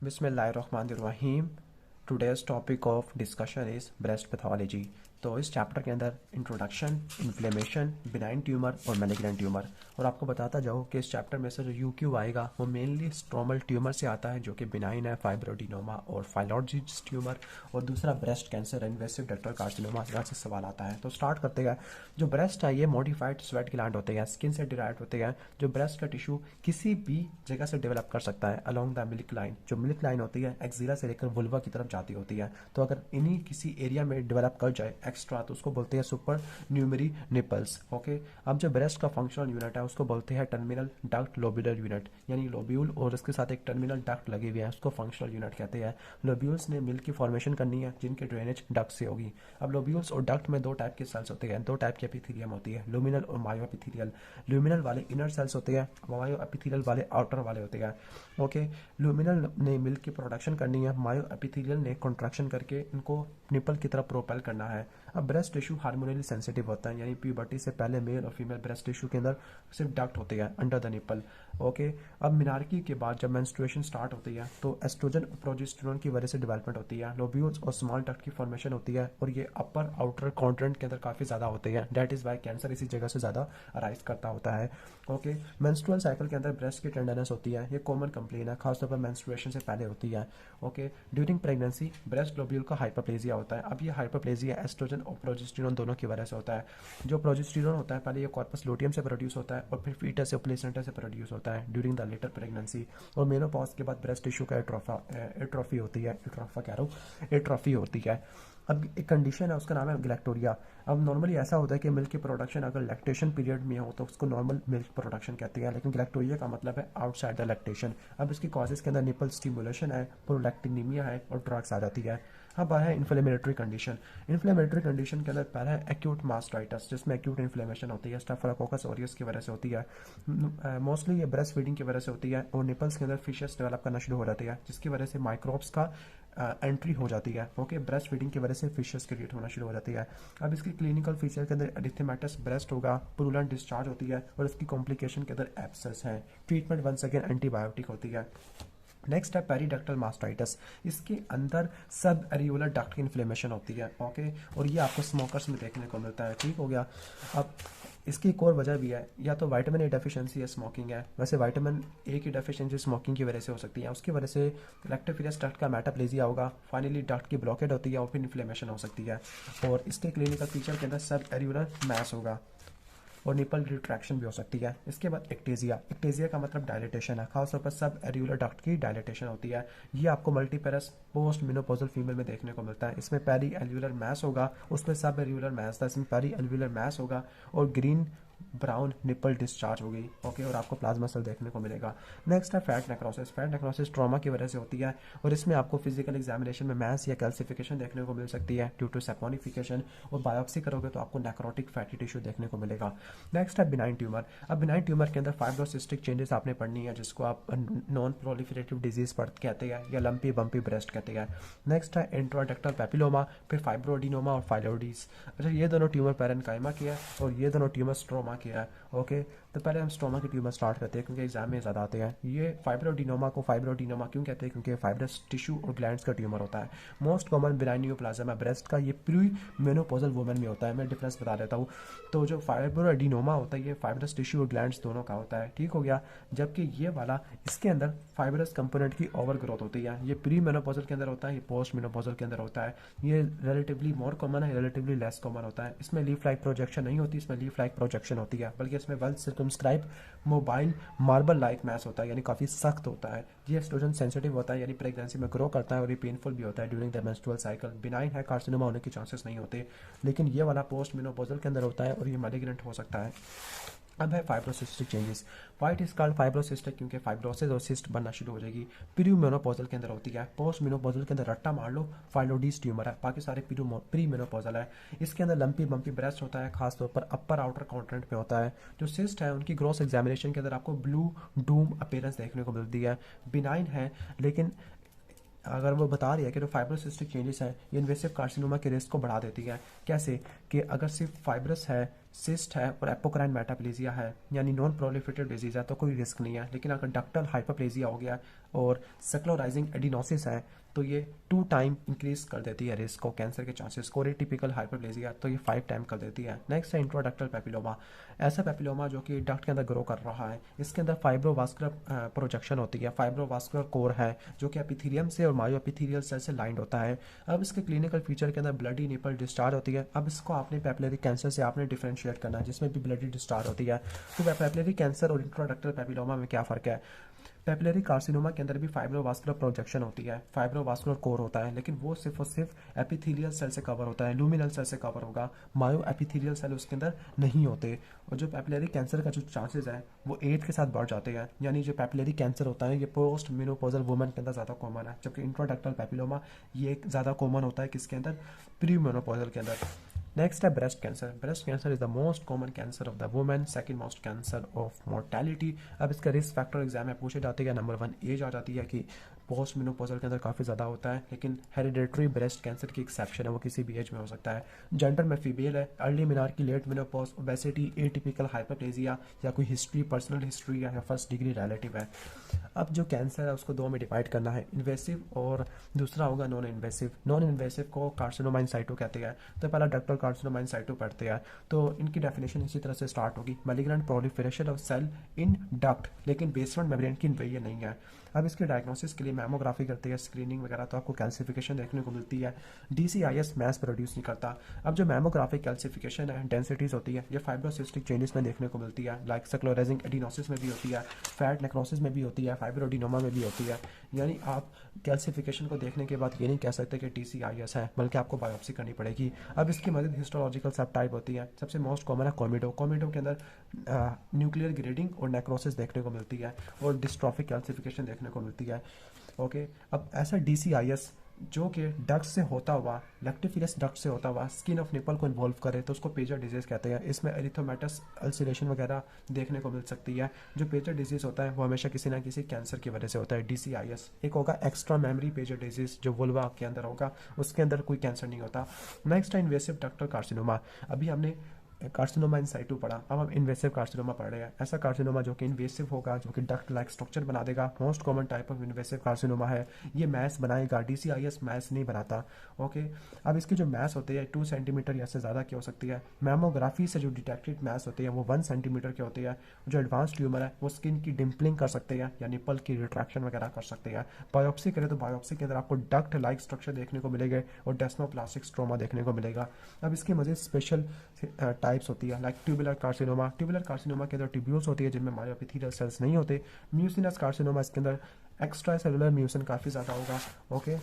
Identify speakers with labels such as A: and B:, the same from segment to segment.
A: बिस्मिल्लाहिर्रहमानिर्रहीम। Today's topic of discussion is breast pathology. तो इस चैप्टर के अंदर इंट्रोडक्शन, इन्फ्लेमेशन, बिनाइन ट्यूमर और मैलिग्नेंट ट्यूमर। और आपको बताता जाऊँ कि इस चैप्टर में से जो यूक्यू आएगा वो मेनली स्ट्रोमल ट्यूमर से आता है, जो कि बिनाइन है, फाइब्रोडिनोमा और फाइलोजिस ट्यूमर। और दूसरा breast cancer, invasive ductal carcinoma, यहाँ से सवाल आता है। तो स्टार्ट करते हैं। जो ब्रेस्ट है ये मॉडिफाइड स्वेट ग्लैंड होते हैं, स्किन से डिराइव होते हैं। जो ब्रेस्ट का टिश्यू किसी भी जगह से डेवलप कर सकता है अलोंग द मिल्क लाइन। जो मिल्क लाइन होती है एक्सिला से लेकर वुल्वा की तरफ जाती होती है। तो अगर इन्हीं किसी एरिया में डेवलप कर जाए एक्स्ट्रा, तो उसको बोलते हैं सुपर न्यूमरी निपल्स। ओके। अब जो ब्रेस्ट का फंक्शनल यूनिट है उसको बोलते हैं टर्मिनल डक्ट लोब्यूलर यूनिट, यानी लोब्यूल और उसके साथ एक टर्मिनल डक्ट लगी हुई है, उसको फंक्शनल यूनिट कहते हैं। लोब्यूल्स ने मिल्क की फॉर्मेशन करनी है जिनकी ड्रेनेज डक्ट से होगी। अब लोब्यूल्स और डक्ट में दो टाइप के सेल्स होते हैं, दो टाइप की एपिथेलियम होती है, लुमिनल और मायो एपिथेलियल। लुमिनल वाले इनर सेल्स होते हैं, मायो एपिथेलियल वाले आउटर वाले होते हैं। ओके। लुमिनल ने मिल्क की प्रोडक्शन करनी है, मायो एपिथेलियल ने कॉन्ट्रैक्शन करके इनको निपल की तरफ प्रोपेल करना है। अब ब्रेस्ट टिश्यू हार्मोनली सेंसिटिव होता है, यानी प्यूबर्टी से पहले मेल और फीमेल ब्रेस्ट टिश्यू के अंदर सिर्फ डक्ट होते हैं अंडर द निपल। ओके। अब मिनार्की के बाद जब मेंस्ट्रुएशन स्टार्ट होती है तो एस्ट्रोजन और प्रोजेस्टेरोन की वजह से डेवलपमेंट होती है, लोब्यूल्स और स्मॉल डक्ट की फॉर्मेशन होती है, और ये अपर आउटर कॉन्ट्रेंट के अंदर काफ़ी ज़्यादा होते हैं। दैट इज़ वाई कैंसर इसी जगह से ज़्यादा अराइज करता होता है। ओके। मेंस्ट्रुअल साइकिल के अंदर ब्रेस्ट की टेंडरनेस होती है, ये कॉमन कंप्लेन है, खासतौर पर मेंस्ट्रुएशन से पहले होती है। Okay. During pregnancy breast lobule का हाइपरप्लेजिया होता है। अब ये हाइपरप्लेजिया एस्ट्रोजन और प्रोजेस्टेरोन दोनों की वजह से होता है। जो प्रोजेस्टेरोन होता है पहले ये कॉर्पस लुटियम से प्रोड्यूस होता है और फिर फीटस से प्लेसेंटा से प्रोड्यूस होता है ड्यूरिंग द लेटर प्रेगनेंसी। और मेनोपॉज के बाद ब्रेस्ट टिश्यू का एट्रोफी होती है, एट्रोफी होती है। अब एक कंडीशन है उसका नाम है गैलेक्टोरिया। अब नॉर्मली ऐसा होता है कि मिल्क की प्रोडक्शन अगर लैक्टेशन पीरियड में हो तो उसको नॉर्मल मिल्क प्रोडक्शन कहते हैं, लेकिन गैलेक्टोरिया का मतलब है आउटसाइड द लैक्टेशन। अब इसकी कॉजेज के अंदर निपल स्टिमुलेशन है, प्रोलैक्टिनीमिया है और ड्रग्स आ जाती है। अब आया है इन्फ्लेमेटरी कंडीशन। इन्फ्लेमेटरी कंडीशन के अंदर पहला है एक्यूट मास्टाइटिस, जिसमें एक्यूट इन्फ्लेमेशन होती है, स्टाफिलोकोकस ऑरियस की वजह से होती है। मोस्टली ये ब्रेस्ट फीडिंग की वजह से होती है और निपल्स के अंदर फिशेस डेवलप करना शुरू हो जाती है, जिसकी वजह से माइक्रोब्स का एंट्री हो जाती है। ओके। ब्रेस्ट फीडिंग की वजह से फिशेस क्रिएट होना शुरू हो जाती है। अब इसकी क्लिनिकल फीचर के अंदर एरिथेमेटस ब्रेस्ट होगा, पुरुलेंट डिस्चार्ज होती है और इसकी कॉम्प्लिकेशन के अंदर एब्सेस है। ट्रीटमेंट वंस अगेन एंटीबायोटिक होती है। नेक्स्ट है पेरीडक्टल मास्टाइटिस। इसके अंदर सब एरियोलर डक्ट की इन्फ्लेमेशन होती है। ओके। और ये आपको स्मोकर्स में देखने को मिलता है। ठीक हो गया। अब इसकी एक और वजह भी है, या तो विटामिन ए डेफिशिएंसी है, स्मोकिंग है। वैसे विटामिन ए की डेफिशिएंसी स्मोकिंग की वजह से हो सकती है, उसकी वजह से लैक्टोफिलस डक्ट का मेटाप्लेजिया होगा, फाइनली डक्ट की ब्लॉकेड होती है और फिर इन्फ्लेमेशन हो सकती है। और इसके क्लिनिकल फीचर के अंदर सब एरियोलर मैस होगा और निपल रिट्रैक्शन भी हो सकती है। इसके बाद एक्टेजिया। एक्टेजिया का मतलब डायलिटेशन है, खासतौर पर सब एरियुलर डक्ट की डायलिटेशन होती है। ये आपको मल्टीपेरस पोस्ट मेनोपॉजल फीमेल में देखने को मिलता है। इसमें पेरी एल्व्यूलर मैस होगा, उसमें सब एरियुलर मैस था, इसमें पेरी एल्व्यूलर मैस होगा और ग्रीन ब्राउन निपल डिस्चार्ज होगी। ओके। और आपको प्लाज्मा सेल देखने को मिलेगा। नेक्स्ट है fat necrosis. Fat necrosis trauma की वजह से होती है और इसमें आपको फिजिकल एग्जामिनेशन में मैस या कैल्सिफिकेशन देखने को मिल सकती है ड्यू टू सैपोनिफिकेशन, और बायोप्सी करोगे तो आपको नेक्रोटिक फैटी टिश्यू देखने को मिलेगा। नेक्स्ट है बिनाइन ट्यूमर। अब बिनाइन ट्यूमर के अंदर फाइब्रोसिस्टिक चेंजेस आपने पढ़नी है, जिसको आप नॉन प्रोलिफरेटिव डिजीज कहते हैं या लंपी बम्पी ब्रेस्ट कहते हैं। नेक्स्ट है इंट्राडक्टल पेपिलोमा, फिर फाइब्रोडिनोमा और फाइलोडीज। अच्छा, ये दोनों ट्यूमर पैरेन्काइमा की है और ये दोनों ट्यूमर स्ट्रोमा किया है। ओके। तो पहले हम स्ट्रोमा की ट्यूमर स्टार्ट करते हैं क्योंकि एग्जाम में ज़्यादा आते हैं। ये फाइब्रोडिनोमा को फाइब्रोडिनोमा क्यों कहते हैं? क्योंकि फाइब्रस टिश्यू और ग्लैंड्स का ट्यूमर होता है। मोस्ट कॉमन बिनाइन न्यूप्लाज्म है ब्रेस्ट का, ये प्री मेनोपॉजल वुमेन में होता है। मैं डिफरेंस बता देता हूँ। तो जो फाइब्रोडिनोमा होता है ये फाइब्रस टिश्यू और ग्लैंड्स दोनों का होता है। ठीक हो गया। जबकि ये वाला, इसके अंदर फाइब्रस कंपोनेंट की ओवर ग्रोथ होती है। ये प्री मेनोपॉजल के अंदर होता है, ये पोस्ट मेनोपॉजल के अंदर होता है। ये रिलेटिवली मोर कॉमन है, रिलेटिवली लेस कॉमन होता है। इसमें लीफ लाइक प्रोजेक्शन नहीं होती, इसमें लीफ लाइक प्रोजेक्शन होती है, बल्कि इसमें well circumscribe mobile marble like mass होता है, यानी काफ़ी सख्त होता है। ये एस्ट्रोजन सेंसिटिव होता है, यानी प्रेगनेंसी में ग्रो करता है और ये पेनफुल भी होता है during the menstrual cycle. Benign है, कार्सिनोमा होने के चांसेस नहीं होते, लेकिन ये वाला पोस्ट मेनोपॉजल के अंदर होता है और ये मैलिग्नेंट हो सकता है। अब है fibrocystic changes. White is called fibrocystic क्योंकि फाइब्रोसिस और सिस्ट बनना शुरू हो जाएगी। प्री मेनोपॉजल के अंदर होती है, पोस्ट मेनोपॉजल के अंदर रट्टा मार लो फाइलोडीज ट्यूमर है, बाकी सारे प्री मेनोपॉजल है। इसके अंदर लंपी बम्पी ब्रेस्ट होता है, खासतौर पर अपर आउटर कॉन्ट्रेंट पे होता है। जो सिस्ट है उनकी ग्रॉस एग्जामिनेशन के अंदर आपको ब्लू डूम अपीयरेंस देखने को मिलती है। बिनाइन है, लेकिन अगर वो बता रही है कि जो फाइब्रोसिस्टिक चेंजेस है ये इन्वेसिव कार्सिनोमा के रिस्क को बढ़ा देती है। कैसे? कि अगर सिर्फ फाइब्रस है, सिस्ट है और एपोक्राइन मेटाप्लेजिया है यानी नॉन प्रोलिफरेटिव डिजीज है तो कोई रिस्क नहीं है। लेकिन अगर डक्टल हाइपरप्लेजिया हो गया और स्क्लेरोराइजिंग एडिनोसिस है तो ये 2 टाइम इंक्रीज कर देती है रिस्क को, कैंसर के चांसेस को। टिपिकल हाइपरप्लेजिया तो ये 5 टाइम कर देती है। नेक्स्ट है इंट्राडक्टल पेपिलोमा। ऐसा पेपिलोमा जो कि डक्ट के अंदर ग्रो कर रहा है, इसके अंदर फाइब्रोवास्कुलर प्रोजेक्शन होती है, फाइब्रोवास्कुलर कोर है जो कि एपिथेलियम से और मायो एपिथेलियल सेल से लाइंड होता है। अब इसके क्लिनिकल फीचर के अंदर ब्लडी निपल डिस्चार्ज होती है। अब इसको आपने पेपिलरी कैंसर से आपने डिफरेंशिएट करना है जिसमें भी ब्लडी डिस्चार्ज होती है। तो पेपिलरी कैंसर और इंट्राडक्टल पेपिलोमा में क्या फ़र्क है? पेपिलरी कार्सिनोमा के अंदर भी फाइब्रोवास्कुलर प्रोजेक्शन होती है, फाइब्रोवास्कुलर कोर होता है, लेकिन वो सिर्फ और सिर्फ एपिथेलियल सेल से कवर होता है, लूमिनल सेल से कवर होगा, मायो एपिथेलियल सेल उसके अंदर नहीं होते। और जो पेपिलरी कैंसर का जो चांसेस है वो एज के साथ बढ़ जाते हैं। यानी जो पेपिलरी कैंसर होता है ये पोस्ट मेनोपॉजल वुमेन के अंदर ज़्यादा कॉमन है, जबकि इंट्राडक्टल पेपिलोमा ये ज़्यादा कॉमन होता है किसके अंदर? प्री मेनोपॉजल के अंदर। नेक्स्ट है breast cancer. Breast cancer is the most common cancer of the women, second most cancer of mortality. अब इसका रिस्क फैक्टर एग्जाम में पूछे जाते हैं। नंबर 1 एज आ जाती है कि पोस्ट मेनोपॉजल के अंदर काफ़ी ज़्यादा होता है, लेकिन हेरिडेटरी ब्रेस्ट कैंसर की एक्सेप्शन है, वो किसी भी एज में हो सकता है। जेंडर में फीमेल है, early menarche, late menopause, obesity, atypical hyperplasia या कोई हिस्ट्री, पर्सनल हिस्ट्री या फर्स्ट डिग्री रिलेटिव है। अब जो कैंसर है उसको 2 में डिवाइड करना है, इन्वेसिव और दूसरा होगा नॉन इन्वेसिव। नॉन इन्वेसिव को कार्सिनोमा इन साइटो कहते हैं। तो पहला डक्टल कार्सिनोमा इन साइटो पढ़ते हैं, तो इनकी डेफिनेशन इसी तरह से स्टार्ट होगी, malignant proliferation of cell in duct, लेकिन बेसमेंट मेम्ब्रेन की ये नहीं है। अब इसके डायग्नोसिस के लिए मैमोग्राफी करते हैं, स्क्रीनिंग वगैरह, तो आपको कैल्सिफिकेशन देखने को मिलती है। DCIS मैस प्रोड्यूस नहीं करता। अब जो मैमोग्राफिक कैल्सिफिकेशन है, डेंसिटीज होती है, ये फाइब्रोसिस्टिक चेंजेस में देखने को मिलती है, लाइक स्क्लेरोसिंग एडिनोसिस में भी होती है, फैट नेक्रोसिस में भी होती है, फाइब्रोएडिनोमा में भी होती है। यानी आप कैल्सिफिकेशन को देखने के बाद ये नहीं कह सकते कि DCIS है, बल्कि आपको बायोप्सी करनी पड़ेगी। अब इसकी मदद हिस्टोलॉजिकल सब टाइप होती है। सबसे मोस्ट कॉमन है कोमिडो। कोमिडो के अंदर न्यूक्लियर ग्रेडिंग और नेक्रोसिस देखने को मिलती है और डिस्ट्रॉफिक कैल्सिफिकेशन देखने को मिलती है। ओके, अब ऐसा DCIS जो कि डक्ट से होता हुआ, लैक्टिफिलस डक्ट से होता हुआ स्किन ऑफ निपल को इन्वॉल्व करे तो उसको पेजर डिजीज कहते हैं। इसमें एरिथोमेटस अल्सरेशन वगैरह देखने को मिल सकती है। जो पेजर डिजीज होता है वो हमेशा किसी ना किसी कैंसर की वजह से होता है, DCIS। एक होगा एक्स्ट्रा मेमरी पेजर डिजीज जो वुल्वा के अंदर होगा, उसके अंदर कोई कैंसर नहीं होता। नेक्स्ट है इन्वेसिव डक्टल कार्सिनोमा। अभी हमने कार्सिनोमा इन साइटू पढ़ा, अब हम इन्वेसिव कार्सिनोमा पढ़ रहे हैं। ऐसा कार्सिनोमा जो कि इन्वेसिव होगा, जो कि डक्ट लाइक स्ट्रक्चर बना देगा, most common type of invasive carcinoma है। ये मैस बनाएगा, DCIS मैस नहीं बनाता। ओके, अब इसकी जो मैस होती है 2 सेंटीमीटर या से ज़्यादा की हो सकती है। मैमोग्राफी से जो डिटेक्टेड मैस होती है वो 1 सेंटीमीटर की होती है। जो एडवांस ट्यूमर है वो स्किन की डिम्पलिंग कर सकते हैं या निपल की रिट्रैक्शन वगैरह कर सकते हैं। बायोप्सी करें तो बायोप्सी के अंदर आपको डक्ट लाइक स्ट्रक्चर देखने को मिलेगा और डेस्मोप्लास्टिक स्ट्रोमा देखने को मिलेगा। अब इसकी मज़ीद स्पेशल टाइप्स होती है, like tubular carcinoma. Tubular carcinoma के अंदर ट्यूब्यूल्स होती है जिनमें मायोएपिथेलियल सेल्स नहीं होते। म्यूसिनस कार्सिनोमा, इसके अंदर एक्स्ट्रा सेलुलर म्यूसिन काफ़ी ज़्यादा होगा। ओके,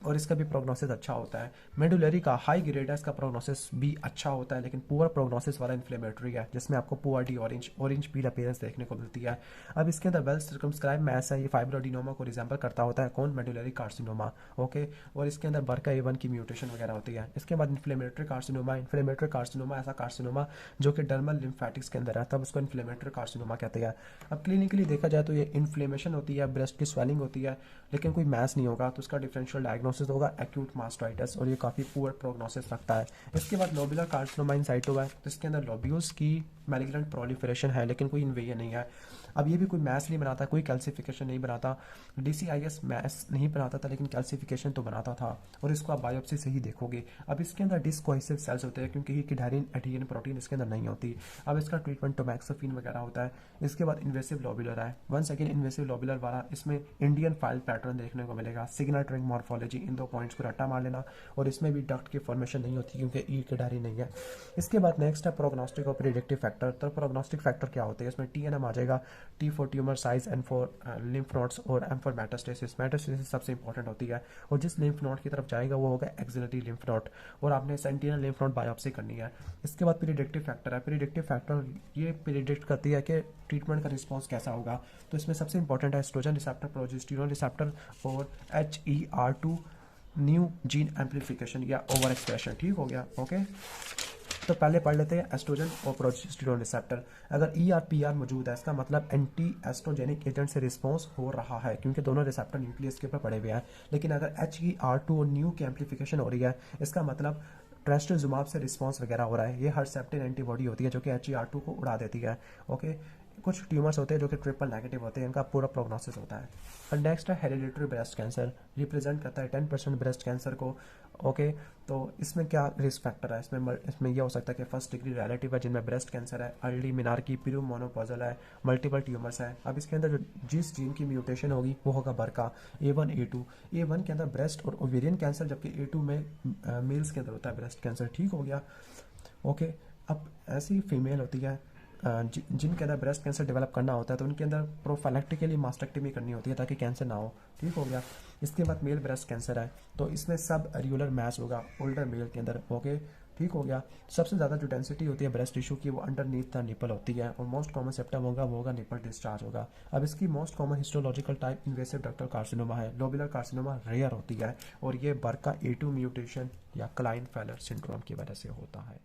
A: और इसका भी प्रोग्नोसिस अच्छा होता है। मेडुलरी का हाई ग्रेड है, इसका प्रोग्नोसिस भी अच्छा होता है, लेकिन पुअर प्रोग्नोसिस वाला इन्फ्लेमेटरी है जिसमें आपको poor D orange peel appearance देखने को मिलती है। अब इसके अंदर वेल सर्कमस्क्राइब मैस है, ये फाइब्रोएडिनोमा को रिजेंबल करता होता है। कौन? Medullary carcinoma. ओके, और इसके अंदर BRCA1 की म्यूटेशन वगैरह होती है। इसके बाद इन्फ्लेमेटरी कार्सिनोमा। इन्फ्लेमेटरी कार्सिनोमा ऐसा कार्सिनोमा जो कि डर्मल लिम्फेटिक्स के अंदर है, तब उसको इन्फ्लेमेटरी कार्सिनोमा कहते हैं। अब क्लिनिकली देखा जाए तो ये इन्फ्लेमेशन होती है, ब्रेस्ट की स्वेलिंग होती है, लेकिन कोई मैस नहीं होगा, तो उसका डिफरेंशियल डायग्नोसिस होगा एक्यूट मास्टाइटिस, और ये काफ़ी पुअर प्रोग्नोसिस रखता है। इसके बाद लोबुलर कार्सिनोमा इन साइटो है, जिसके अंदर लोब्यूल्स की मैलिग्नेंट प्रोलिफरेशन है, लेकिन कोई इन्वेजन नहीं है। अब ये भी कोई मैस नहीं बनाता, कोई कैल्सिफिकेशन नहीं बनाता। DCIS मैस नहीं बनाता था, लेकिन कैल्सिफिकेशन तो बनाता था, और इसको आप बायोप्सी से ही देखोगे। अब इसके अंदर डिस्कोहेसिव सेल्स होते हैं क्योंकि किडारिन एटीन प्रोटीन इसके अंदर नहीं होती। अब इसका ट्रीटमेंट टोमैक्सोफिन वगैरह होता है। इसके बाद इन्वेसिव लोबुलर है, 1 सेकेंड इन्वेसिव लोबुलर वाला, इसमें इंडियन फाइल पैटर्न देखने को मिलेगा, सिग्नल ट्रिंग मॉर्फोलॉजी, इन 2 पॉइंट्स को रट्टा मार लेना, और इसमें भी डक्ट की फॉर्मेशन नहीं होती क्योंकि ई किडारी नहीं है। इसके बाद नेक्स्ट है प्रोग्नोस्टिक और प्रिडिक्टिव फैक्टर। तो प्रोग्नोस्टिक फैक्टर क्या होते हैं? इसमें TNM आ जाएगा, T for tumour size, N for lymph nodes और M फॉर मेटास्टेसिस। मेटास्टेसिस सबसे इंपॉर्टेंट होती है, और जिस लिम्फ नोड की तरफ जाएगा वो होगा एक्सिलरी लिम्फ नोड, और आपने सेंटिनल लिम्फ नोड बायोप्सी करनी है। इसके बाद प्रिडिक्टिव फैक्टर है। प्रिडिक्टिव फैक्टर ये प्रिडिक्ट करती है कि ट्रीटमेंट का रिस्पॉन्स कैसा होगा। तो इसमें सबसे इंपॉर्टेंट है एस्ट्रोजन रिसेप्टर, प्रोजेस्टेरोन रिसेप्टर और HER2 न्यू जीन एम्पलीफिकेशन या ओवर एक्सप्रेशन। ठीक हो गया? ओके, तो पहले पढ़ लेते हैं एस्ट्रोजन और प्रोजेस्टेरोन रिसेप्टर। अगर ER/PR मौजूद है, इसका मतलब एंटी एस्ट्रोजेनिक एजेंट से रिस्पॉन्स हो रहा है, क्योंकि दोनों रिसेप्टर न्यूक्लियस के ऊपर पड़े हुए हैं। लेकिन अगर HER2 और न्यू की एम्पलीफिकेशन हो रही है, इसका मतलब ट्रस्टोजुमाब से रिस्पॉन्स वगैरह हो रहा है, ये हर्सेप्टिन एंटीबॉडी होती है जो कि HER2 को उड़ा देती है। ओके, कुछ ट्यूमर्स होते हैं जो कि ट्रिपल नेगेटिव होते हैं, इनका पूरा प्रोग्नोसिस होता है। और नेक्स्ट है हेरिडिटरी ब्रेस्ट कैंसर, रिप्रेजेंट करता है 10% ब्रेस्ट कैंसर को। ओके, तो इसमें क्या रिस्क फैक्टर है, इसमें यह हो सकता है कि फर्स्ट डिग्री रिलेटिव है जिनमें ब्रेस्ट कैंसर है, अर्ली मिनार्की, पिरुमोनोपॉजल है, मल्टीपल ट्यूमर्स है। अब इसके अंदर जो जिस जीन की म्यूटेशन होगी वो होगा बरका A1 A2। A1 के अंदर ब्रेस्ट और ओवेरियन कैंसर, जबकि A2 में मेल्स के अंदर होता है ब्रेस्ट कैंसर। ठीक हो गया। ओके, अब ऐसी फीमेल होती है जिनके अंदर ब्रेस्ट कैंसर डेवलप करना होता है तो उनके अंदर प्रोफाइलेक्टिकली मास्टेक्टमी करनी होती है ताकि कैंसर ना हो। ठीक हो गया। इसके बाद मेल ब्रेस्ट कैंसर है तो इसमें सब रेगुलर मैच होगा ओल्डर मेल के अंदर। ओके, ठीक हो गया। सबसे ज़्यादा जो डेंसिटी होती है ब्रेस्ट टिश्यू की वो अंडरनीथ द निपल होती है और मोस्ट कॉमन सिम्टम होगा वो होगा निपल डिस्चार्ज होगा। अब इसकी most common histological type invasive ductal carcinoma है, लोबुलर कार्सिनोमा रेयर होती है और ये बरका A2 म्यूटेशन या क्लाइन फेलर सिंड्रोम की वजह से होता है।